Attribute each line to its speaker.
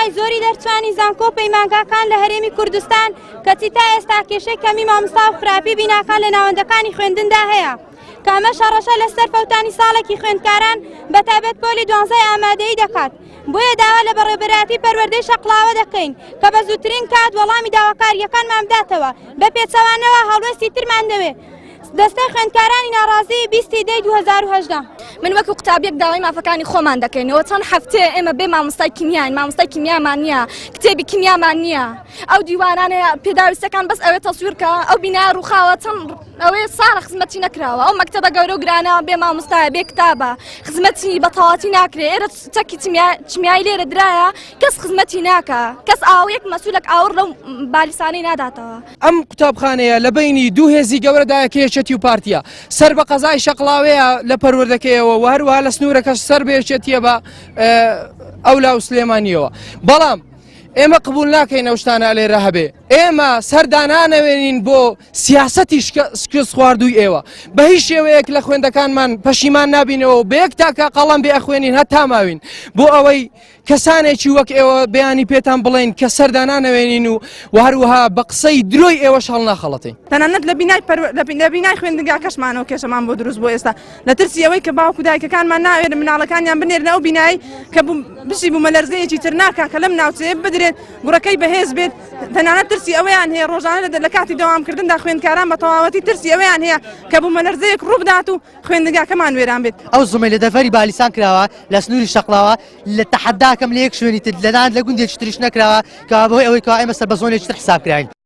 Speaker 1: مامۆستای زۆری دەرچوانی زانکۆ و پەیمانگاکان لە هەرێمی کوردستان کەچی تا ئێستا کێشەی کەمی مامۆستا و خراپی بیناکان لە ناوەندەکانی خوێندندا هەیە کە ئەمە شەڕەشە لەسەر فەوتانی ساڵێکی خوێندکاران بەتایبەت پۆلی 12 ئامادەیی دەکات. بۆیە داوا لە بەڕێوەبەرایەتی پەروەردەی شەقڵاوە دەکەین کە بە زووترین کات وەڵامی داواکاریەکانمان بداتەوە بە پێچەوانەوە هەڵوێستی ترمان دەوێت. دەستەی خوێندکارانی ناڕازی 20/2018
Speaker 2: من وەکو قوتابیەک داوای مافەکانی خۆمان دەکەینەوە چەند هەفتەیە ئێمە بێ مامۆستای کیمیاین مامۆستای کیمیامان نییە کتێبی کیمیامان نییە ئەو دیوانانەیە پێداویستەکان بەس ئەوێ تەسویرکە ئەو بینایە ڕووخاوە چەند ئەوەیە ساڵە خزمەتی نەکراوە ئەو مەکتەبە گەورە و گرانە بێ مامۆستایە بێ کتابە خزمەتی بە تەواوەتی ناکرێ ئێرە چەکی چیمیایی لێرە درایە کەس خزمەتی ناکە کەس ئاوەیەک مەسوولێک ئاور لەو بالیسانەی ناداتەوە.
Speaker 3: ئەم قوتابخانەیە لە بینی دوو هێزی گەورەدایە کێشەتی و پارتیە سەر بە قەزای شەقڵاوەیە لە پەروەردەکەیەوە و هەروەها لە سنوورەکەش سەر بێچێتیە بە ئەولا و سلێمانیەوە بەڵام ئێمە قبول ناکەین ئەو شتانە لێرە هەبێ ئێمە سەردانانەوێنین بۆ سیاسەتی شکست خواردووی ئێوە بە هیچ شێوەیەک لە خوێندەکانمان پەشیمان نابینەوە و بە یەک تاکە قەڵەم بێ ئەخوێنین هەتا ماوین بۆ ئەوەی کەسانێکی وەک ئێوە بەیانی پێتان بڵێن کە سەردانانەوێنین و هەروەها بە قسەی درۆی ئێوە شەڵ ناخەڵەتین
Speaker 4: تەنانەت لە بینای خوێندنگاکەشمانەوە کێشەمان بۆ دروست بۆ ئێستا لە ترسی ئەوەی کە باوکو دایکەکانمان ناوێت مناڵەکانیان بنێرنەوە بینایی کە بشی بوو مەلەرزەیەکی تر ناکا کە لەم ناوچەیە بدرێت گوڕەکەی بەهێز بێت تەنانەت ترسی ئەوەیان هەیە ڕۆژانە لە کاتی دەوامکردندا خوێندکاران بە تەواوەتی ترسی ئەوەیان هەیە کە بوو مەلەرزەیەک ڕوو بدات و خوێندنگاکەمان وێران بێت.
Speaker 5: ئەو زومەی لە دەڤەری بالیسان کراوە لە سنووری شەقڵاوە لە تەحەداکەم لە یەک شوێنی تر لەدان لە گوندێکی تریش نەکراوە کە بۆی ئەوەی کە ئێمە سەر بە زۆنێکی تر حساب کراین.